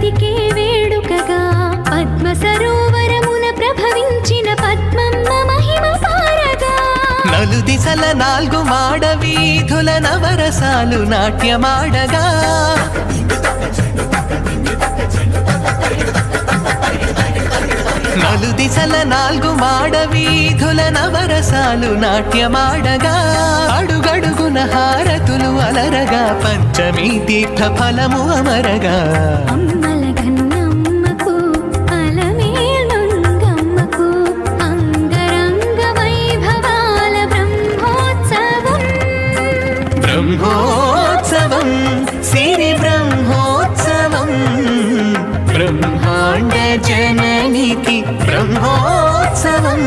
పతికే వేడుకగా పద్మ సరోవరమున ప్రభవించిన పద్మమ్మ మహిమ పారగా నలు దిశల 4 మాడ వీధుల నవరసాలు నాట్యమాడగా నలు దిశల 4 మాడ వీధుల నవరసాలు నాట్యమాడగా అడుగడుగున హారతులు అలరగా పంచమీ తీర్థ ఫలము అమరగా అమ్మల గన్నమ్మకు అలమేల్మంగమ్మకు అంగరంగ వైభవాల బ్రహ్మోత్సవం బ్రహ్మోత్సవం సిరి బ్రహ్మోత్సవం బ్రహ్మాండ జననికి బ్రహ్మోత్సవం